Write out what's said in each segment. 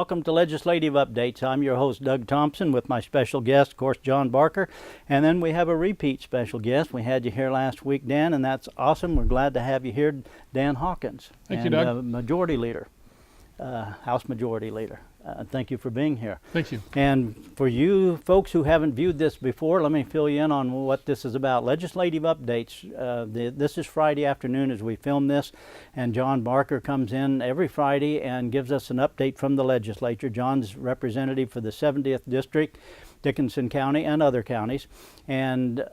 Welcome to Legislative Updates. I'm your host, Doug Thompson, with my special guest, of course, John Barker. And then we have a repeat special guest. We had you here last week, Dan, and that's awesome. We're glad to have you here, Dan Hawkins. Thank you, Doug. Majority Leader, House Majority Leader. Thank you for being here. Thank you. And for you folks who haven't viewed this before, let me fill you in on what this is about. Legislative Updates. This is Friday afternoon as we film this, and John Barker comes in every Friday and gives us an update from the legislature. John's representative for the 70th District, Dickinson County, and other counties. And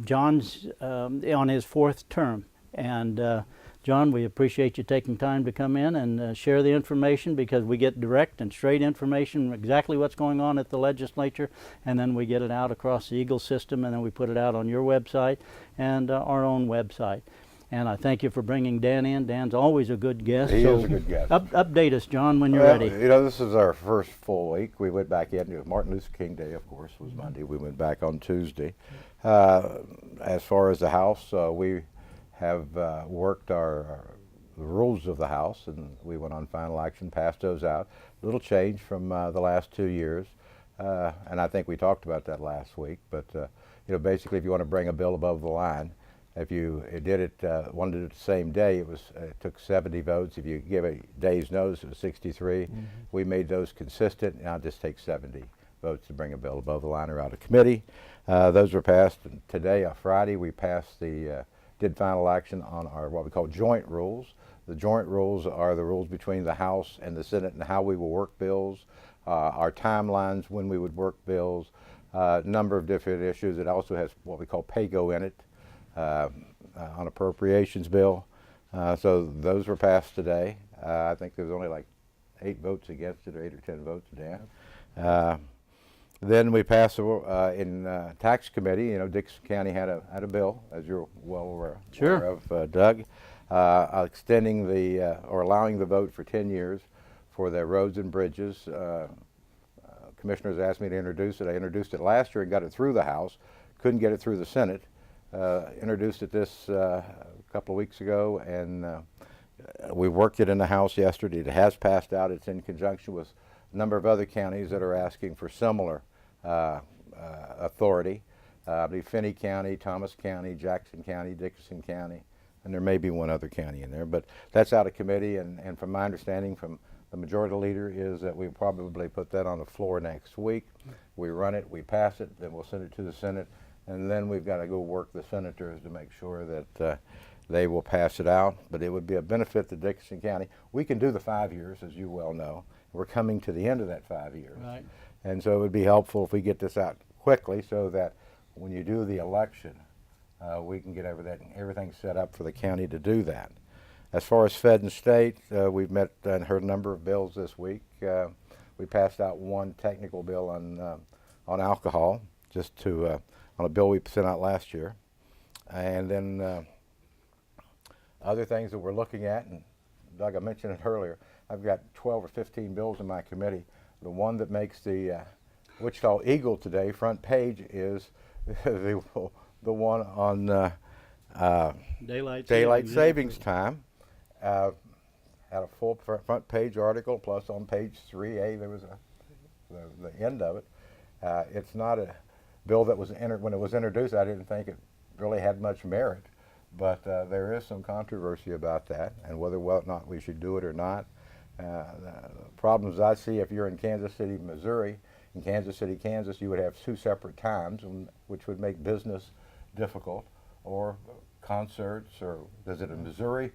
John's on his fourth term. And John, we appreciate you taking time to come in and share the information, because we get direct and straight information, exactly what's going on at the legislature, and then we get it out across the Eagle system, and then we put it out on your website and our own website. And I thank you for bringing Dan in. Dan's always a good guest. He is a good guest. Update us, John, when you're ready. You know, this is our first full week. We went back into Martin Luther King Day, of course, was Monday. We went back on Tuesday. As far as the House, we have worked the rules of the House, and we went on final action, passed those out. A little change from the last 2 years, and I think we talked about that last week. But you know, basically, if you want to bring a bill above the line, if you wanted it the same day, it took 70 votes. If you give a day's notice, it was 63. Mm-hmm. We made those consistent. Now it just takes 70 votes to bring a bill above the line or out of committee. Those were passed today. On Friday, we passed did final action on our what we call joint rules. The joint rules are the rules between the House and the Senate and how we will work bills, our timelines when we would work bills, number of different issues. It also has what we call pay-go in it on appropriations bill. So those were passed today. I think there was only like 8 votes against it, or 8 or 10 votes down. Then we passed in tax committee. You know, Dickinson County had a bill, as you're well aware of, Doug, extending or allowing the vote for 10 years for their roads and bridges. Commissioners asked me to introduce it. I introduced it last year and got it through the House. Couldn't get it through the Senate. Introduced it this couple of weeks ago, and we worked it in the House yesterday. It has passed out. It's in conjunction with a number of other counties that are asking for similar authority. I believe Finney County, Thomas County, Jackson County, Dickinson County, and there may be one other county in there. But that's out of committee, and from my understanding from the majority leader is that we probably put that on the floor next week. We run it, we pass it, then we'll send it to the Senate, and then we've got to go work the senators to make sure that they will pass it out. But it would be a benefit to Dickinson County. We can do the 5 years, as you well know. We're coming to the end of that 5 years. Right. And so it would be helpful if we get this out quickly, so that when you do the election, we can get everything set up for the county to do that. As far as Fed and state, we've met and heard a number of bills this week. We passed out one technical bill on alcohol, just on a bill we sent out last year. And then other things that we're looking at, and Doug, I mentioned it earlier, I've got 12 or 15 bills in my committee. The one that makes the Wichita Eagle today front page is the one on daylight savings time. Had a full front page article, plus on page 3A there was the end of it. It's not a bill that was when it was introduced. I didn't think it really had much merit, but there is some controversy about that and whether or not we should do it or not. The problems I see, if you're in Kansas City, Missouri, in Kansas City, Kansas, you would have 2 separate times, which would make business difficult, or concerts, or is it in Missouri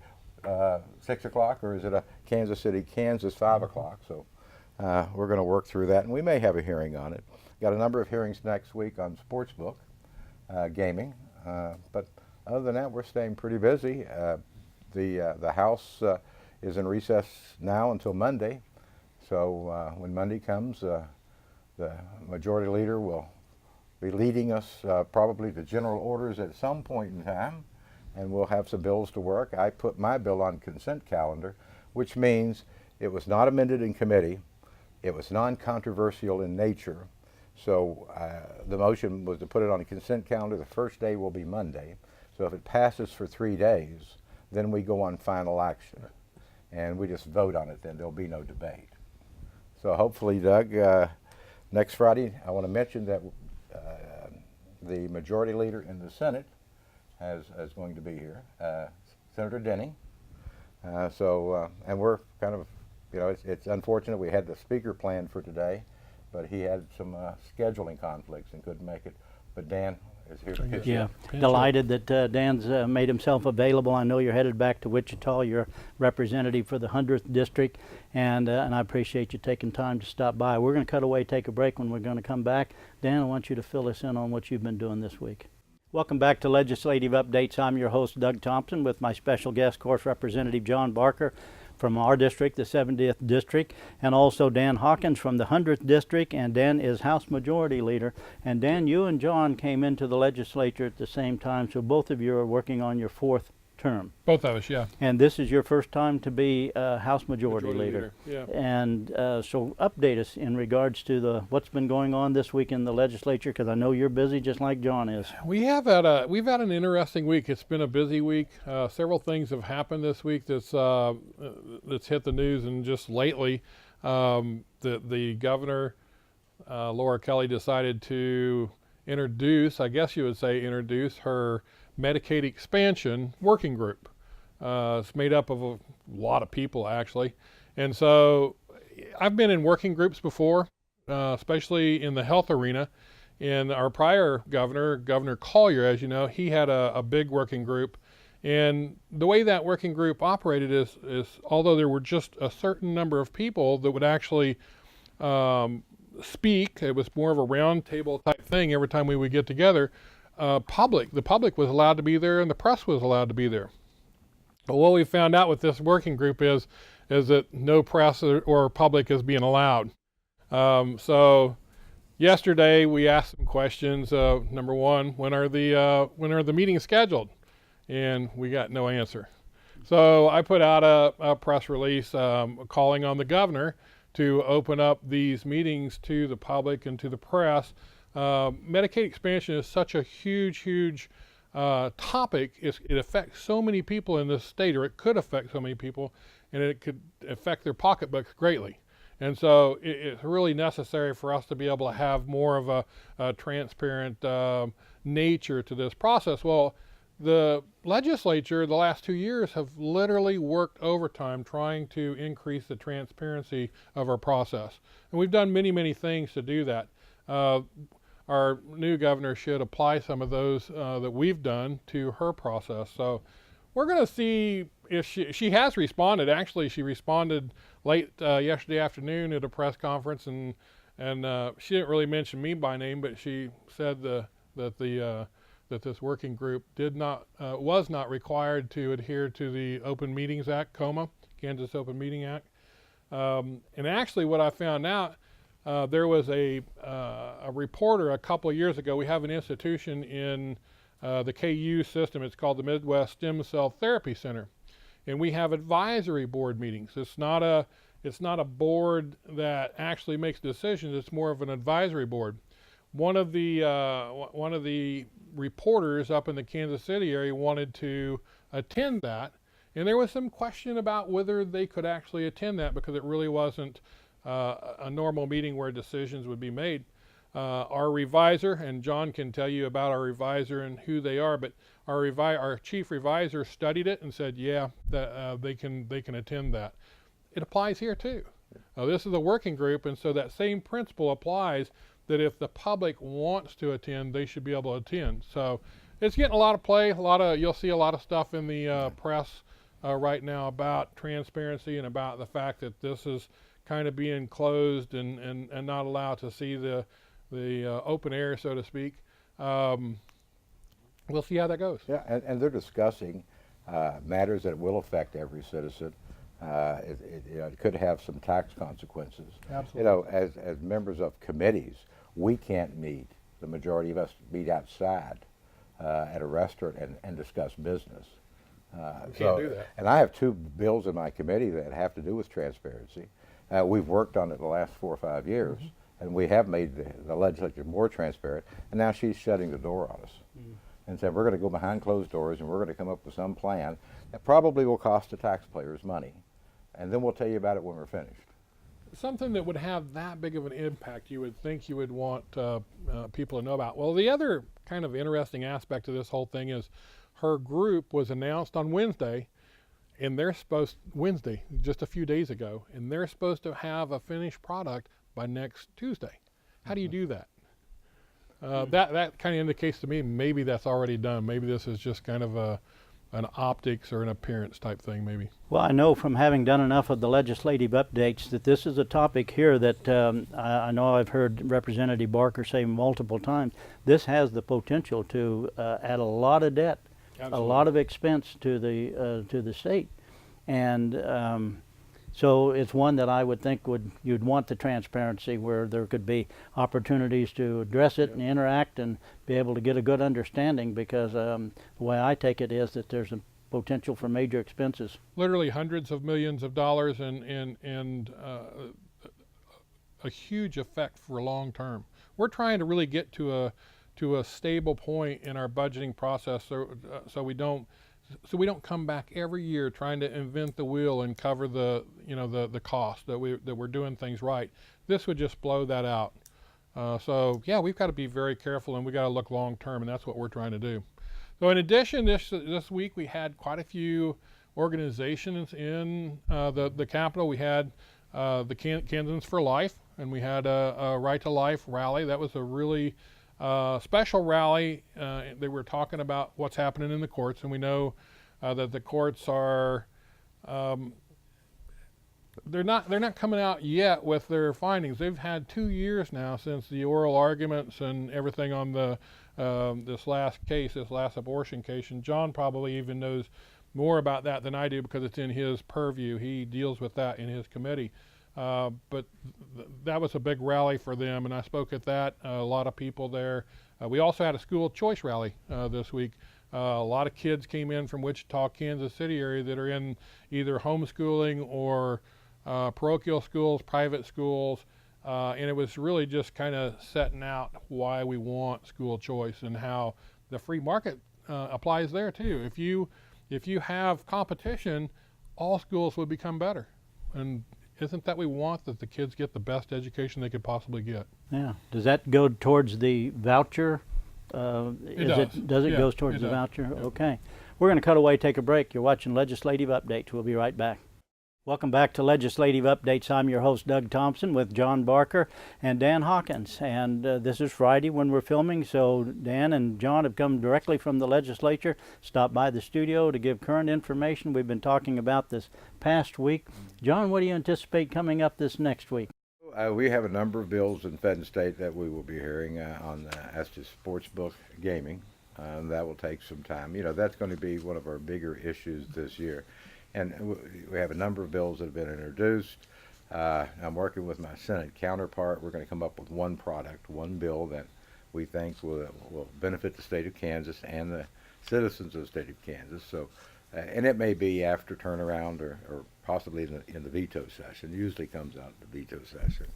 6 o'clock, or is it a Kansas City, Kansas 5 o'clock? So we're going to work through that, and we may have a hearing on it. Got a number of hearings next week on sportsbook, gaming, but other than that, we're staying pretty busy. The House is in recess now until Monday. So when Monday comes, the majority leader will be leading us probably to general orders at some point in time, and we'll have some bills to work. I put my bill on consent calendar, which means it was not amended in committee. It was non-controversial in nature. So the motion was to put it on a consent calendar. The first day will be Monday. So if it passes for 3 days, then we go on final action. And we just vote on it then. There'll be no debate. So hopefully, Doug, next Friday, I want to mention that the majority leader in the Senate is going to be here, Senator Denning. And we're kind of, it's unfortunate we had the speaker planned for today, but he had some scheduling conflicts and couldn't make it. But Dan is here to pitch Yeah, in. delighted that Dan's made himself available. I know you're headed back to Wichita. You're representative for the 100th District, and I appreciate you taking time to stop by. We're going to cut away, take a break. When we're going to come back, Dan, I want you to fill us in on what you've been doing this week. Welcome back to Legislative Updates. I'm your host, Doug Thompson, with my special guest, of course, Representative John Barker from our district, the 70th District, and also Dan Hawkins from the 100th District, and Dan is House Majority Leader. And Dan, you and John came into the legislature at the same time, so both of you are working on your 4th term. Both of us, yeah. And this is your first time to be House Majority Leader. Yeah. And so update us in regards to what's been going on this week in the legislature, because I know you're busy just like John is. We've had an interesting week. It's been a busy week. Several things have happened this week that's hit the news, and just lately, the governor, Laura Kelly, decided to introduce her Medicaid expansion working group. It's made up of a lot of people, actually. And so I've been in working groups before, especially in the health arena. And our prior governor, Governor Collier, as you know, he had a big working group. And the way that working group operated is although there were just a certain number of people that would actually speak, it was more of a round table type thing every time we would get together. The public was allowed to be there, and the press was allowed to be there. But what we found out with this working group is that no press or public is being allowed. So yesterday we asked some questions. Number one, when are the meetings scheduled? And we got no answer. So I put out a press release calling on the governor to open up these meetings to the public and to the press. Medicaid expansion is such a huge topic. It affects so many people in this state, or it could affect so many people, and it could affect their pocketbooks greatly. And so it's really necessary for us to be able to have more of a transparent nature to this process. Well, the legislature the last 2 years have literally worked overtime trying to increase the transparency of our process. And we've done many things to do that. Our new governor should apply some of those that we've done to her process. So we're going to see if she has responded. Actually, she responded late yesterday afternoon at a press conference, and she didn't really mention me by name, but she said that this working group was not required to adhere to the Open Meetings Act, Kansas Open Meeting Act. And actually, what I found out. There was a reporter a couple of years ago. We have an institution in the KU system. It's called the Midwest Stem Cell Therapy Center, and we have advisory board meetings. It's not a board that actually makes decisions. It's more of an advisory board. One of the reporters up in the Kansas City area wanted to attend that, and there was some question about whether they could actually attend that because it really wasn't a normal meeting where decisions would be made. Our revisor, and John can tell you about our revisor and who they are, but our chief revisor studied it and said, yeah, that they can attend that. It applies here too. This is a working group, and so that same principle applies, that if the public wants to attend, they should be able to attend. So it's getting a lot of play. You'll see a lot of stuff in the press right now about transparency and about the fact that this is kind of being closed and not allowed to see the open air, so to speak. We'll see how that goes. Yeah, and they're discussing matters that will affect every citizen. It could have some tax consequences. Absolutely. As members of committees, we can't meet. The majority of us meet outside at a restaurant and discuss business. Can't do that. And I have 2 bills in my committee that have to do with transparency. We've worked on it the last 4 or 5 years, and we have made the legislature more transparent, and now she's shutting the door on us and said we're going to go behind closed doors and we're going to come up with some plan that probably will cost the taxpayers money, and then we'll tell you about it when we're finished. something that would have that big of an impact, you would think you would want people to know about. Well, the other kind of interesting aspect of this whole thing is her group was announced on Wednesday, and Wednesday, just a few days ago, and they're supposed to have a finished product by next Tuesday. How do you do that? That kind of indicates to me maybe that's already done. Maybe this is just kind of an optics or an appearance type thing, maybe. Well, I know from having done enough of the legislative updates that this is a topic here that I know I've heard Representative Barker say multiple times. This has the potential to add a lot of debt, Absolutely. a lot of expense to the state, and so it's one that I would think you'd want the transparency where there could be opportunities to address it and interact and be able to get a good understanding, because the way I take it is that there's a potential for major expenses. Literally hundreds of millions of dollars and a huge effect for long term. We're trying to really get to a stable point in our budgeting process, so we don't come back every year trying to invent the wheel and cover the cost, that we're doing things right. This would just blow that out. So yeah, we've got to be very careful, and we got to look long term, and that's what we're trying to do. So in addition, this week we had quite a few organizations in the Capitol. We had the Kansans for Life, and we had a Right to Life rally. That was a really special rally. They were talking about what's happening in the courts, and we know that the courts are they're not coming out yet with their findings. They've had 2 years now since the oral arguments and everything on the this last abortion case, and John probably even knows more about that than I do because it's in his purview. He deals with that in his committee. But that was a big rally for them, and I spoke at that. A lot of people there. We also had a school choice rally this week. A lot of kids came in from Wichita, Kansas City area that are in either homeschooling or parochial schools, private schools, and it was really just kind of setting out why we want school choice and how the free market applies there too. If you have competition, all schools would become better. And isn't that we want that the kids get the best education they could possibly get? Yeah. Does that go towards the voucher? It does. Does it Yeah, go towards it the does. voucher? Yeah. Okay. We're going to cut away, take a break. You're watching Legislative Updates. We'll be right back. Welcome back to Legislative Updates. I'm your host, Doug Thompson, with John Barker and Dan Hawkins. And this is Friday when we're filming, so Dan and John have come directly from the legislature, stopped by the studio to give current information we've been talking about this past week. John, what do you anticipate coming up this next week? We have a number of bills in Fed and State that we will be hearing on as to sportsbook gaming. That will take some time. You know, that's going to be one of our bigger issues this year. And we have a number of bills that have been introduced. I'm working with my Senate counterpart. We're going to come up with one bill that we think will benefit the state of Kansas and the citizens of the state of Kansas. So, and it may be after turnaround or possibly in the veto session. It usually comes out in the veto session.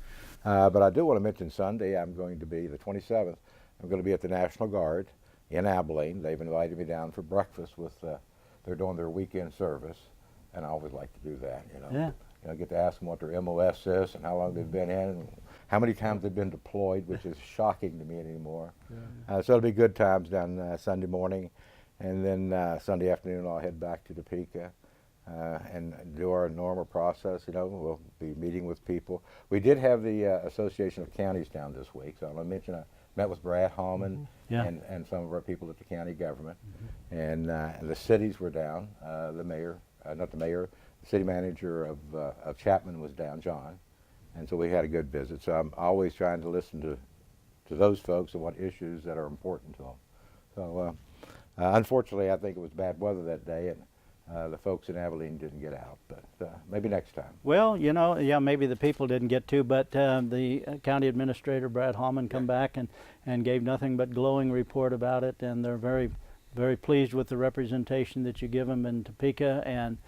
But I do want to mention Sunday. I'm going to be the 27th. I'm going to be at the National Guard in Abilene. They've invited me down for breakfast with. They're doing their weekend service. And I always like to do that, you know. Yeah. You know, get to ask them what their MOS is and how long they've been in, and how many times they've been deployed, which is shocking to me anymore. Yeah. So it'll be good times down Sunday morning, and then Sunday afternoon I'll head back to Topeka and do our normal process. You know, we'll be meeting with people. We did have the Association of Counties down this week, so I'm going to mention I met with Brad Hallman and some of our people at the county government, and the cities were down. The mayor. Not the mayor, the city manager of Chapman was down, John, and so we had a good visit. So I'm always trying to listen to those folks and what issues that are important to them. So unfortunately, I think it was bad weather that day, and the folks in Abilene didn't get out, but maybe next time. Well, you know, yeah, maybe the people didn't get to, but the county administrator, Brad Hallman, come back and gave nothing but glowing report about it, and they're very, very pleased with the representation that you give them in Topeka, and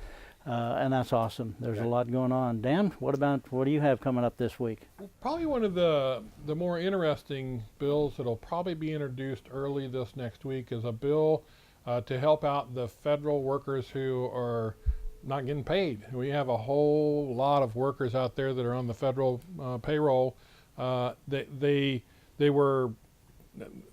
that's awesome. There's a lot going on. Dan, what do you have coming up this week? Probably one of the more interesting bills that'll probably be introduced early this next week is a bill to help out the federal workers who are not getting paid. We have a whole lot of workers out there that are on the federal payroll. They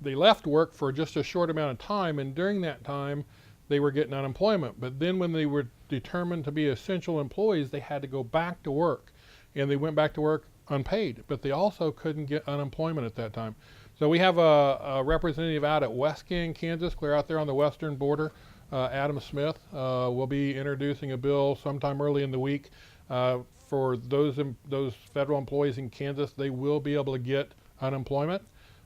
left work for just a short amount of time, and during that time they were getting unemployment. But then when they were determined to be essential employees, they had to go back to work, and they went back to work unpaid, but they also couldn't get unemployment at that time. So we have a representative out at Westkin, Kansas, clear out there on the western border, Adam Smith, will be introducing a bill sometime early in the week for those federal employees in Kansas. They will be able to get unemployment.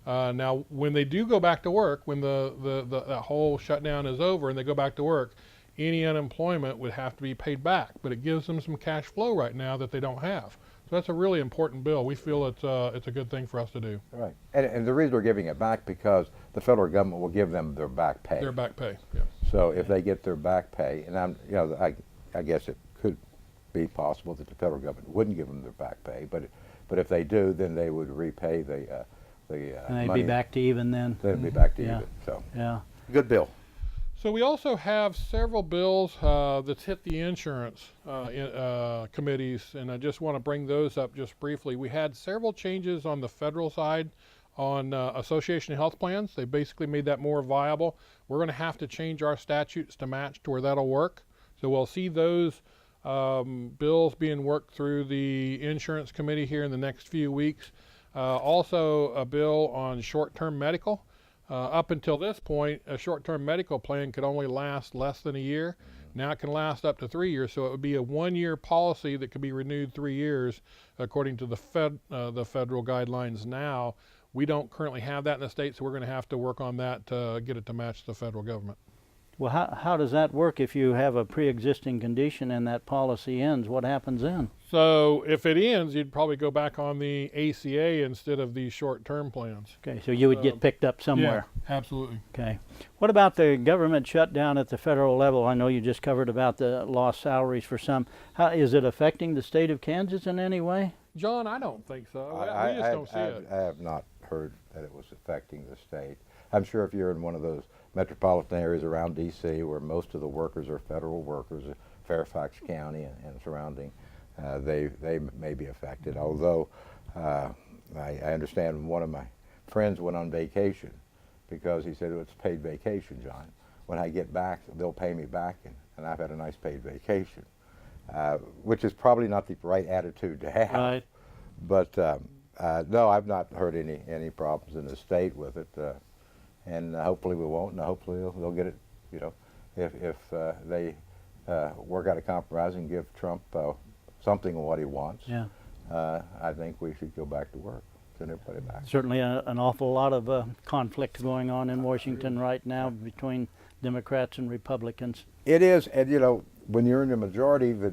Now, when they do go back to work, when that whole shutdown is over and they go back to work, any unemployment would have to be paid back, but it gives them some cash flow right now that they don't have. So that's a really important bill. We feel it's a good thing for us to do. Right, and the reason we're giving it back because the federal government will give them their back pay. Their back pay, yeah. So if they get their back pay, and I guess it could be possible that the federal government wouldn't give them their back pay, but if they do, then they would repay the And they'd money. be back to even then. They'd be back to Yeah. even. So Yeah. good bill. So we also have several bills that's hit the insurance committees, and I just want to bring those up just briefly. We had several changes on the federal side on association health plans. They basically made that more viable. We're going to have to change our statutes to match to where that'll work. So we'll see those bills being worked through the insurance committee here in the next few weeks. Also a bill on short-term medical. Up until this point, a short-term medical plan could only last less than a year. Now it can last up to 3 years, so it would be a one-year policy that could be renewed 3 years, according to the federal guidelines now. We don't currently have that in the state, so we're going to have to work on that to get it to match the federal government. Well, how does that work if you have a pre-existing condition and that policy ends? What happens then? So if it ends, you'd probably go back on the ACA instead of these short-term plans. Okay, so you would get picked up somewhere. Yeah, absolutely. Okay. What about the government shutdown at the federal level? I know you just covered about the lost salaries for some. How is it affecting the state of Kansas in any way? John, I don't think so. We just don't see it. I have not heard that it was affecting the state. I'm sure if you're in one of those metropolitan areas around D.C. where most of the workers are federal workers, Fairfax County and surrounding, they may be affected. Although I understand one of my friends went on vacation because he said, it's paid vacation, John. When I get back, they'll pay me back, and I've had a nice paid vacation, which is probably not the right attitude to have. Right. But no, I've not heard any problems in the state with it. And hopefully we won't, and hopefully they'll get it, you know, if they work out a compromise and give Trump something of what he wants. Yeah. I think we should go back to work, send everybody back. Certainly an awful lot of conflict going on in Washington right now between Democrats and Republicans. It is, and you know, when you're in the majority, the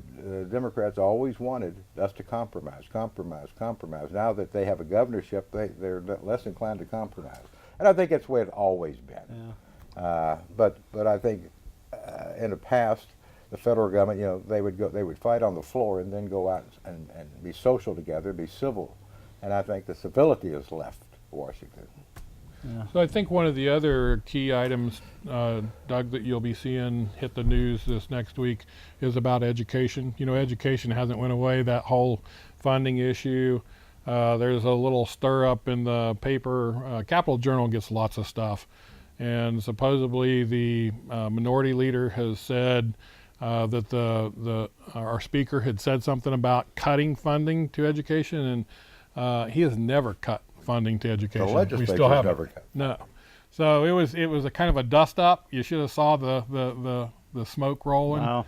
Democrats always wanted us to compromise. Now that they have a governorship, they're less inclined to compromise. And I think that's the way it's always been. Yeah. But I think in the past, the federal government, you know, they would fight on the floor and then go out and be social together, be civil. And I think the civility has left Washington. Yeah. So I think one of the other key items, Doug, that you'll be seeing hit the news this next week is about education. You know, education hasn't went away, that whole funding issue. There's a little stir up in the paper. Capitol Journal gets lots of stuff. And supposedly the minority leader has said that our speaker had said something about cutting funding to education, and he has never cut funding to education. The legislature we still haven't. never cut. No. So it was a kind of a dust up. You should have saw the smoke rolling. Wow.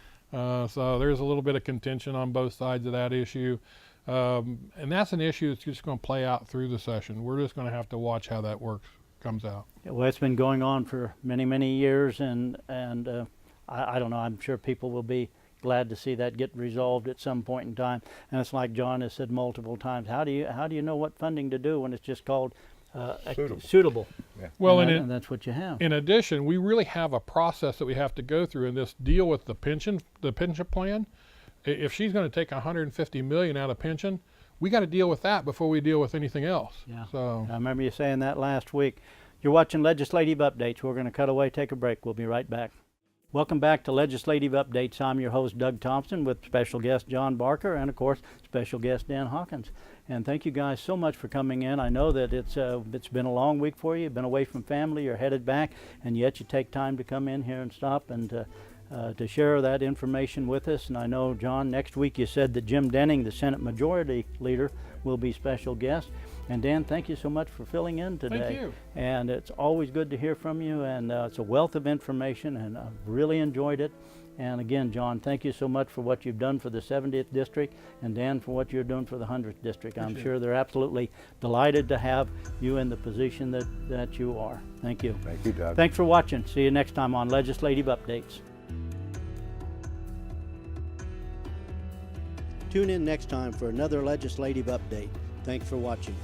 So there's a little bit of contention on both sides of that issue. And that's an issue that's just going to play out through the session. We're just going to have to watch how that comes out. Well, it's been going on for many, many years, and I don't know. I'm sure people will be glad to see that get resolved at some point in time. And it's like John has said multiple times. How do you know what funding to do when it's just called suitable? Yeah. Well, and that's what you have. In addition, we really have a process that we have to go through in this deal with the pension plan. If she's going to take $150 million out of pension, we got to deal with that before we deal with anything else. Yeah. So I remember you saying that last week. You're watching Legislative Updates. We're going to cut away, take a break. We'll be right back. Welcome back to Legislative Updates. I'm your host, Doug Thompson, with special guest John Barker and, of course, special guest Dan Hawkins. And thank you guys so much for coming in. I know that it's been a long week for you. You've been away from family, you're headed back, and yet you take time to come in here and stop and to share that information with us. And I know, John, next week you said that Jim Denning, the Senate Majority Leader, will be special guest. And Dan, thank you so much for filling in today. Thank you. And it's always good to hear from you, and it's a wealth of information, and I've really enjoyed it. And again, John, thank you so much for what you've done for the 70th District, and Dan, for what you're doing for the 100th District. I'm sure they're absolutely delighted to have you in the position that you are. Thank you. Thank you, Doug. Thanks for watching. See you next time on Legislative Updates. Tune in next time for another legislative update. Thanks for watching.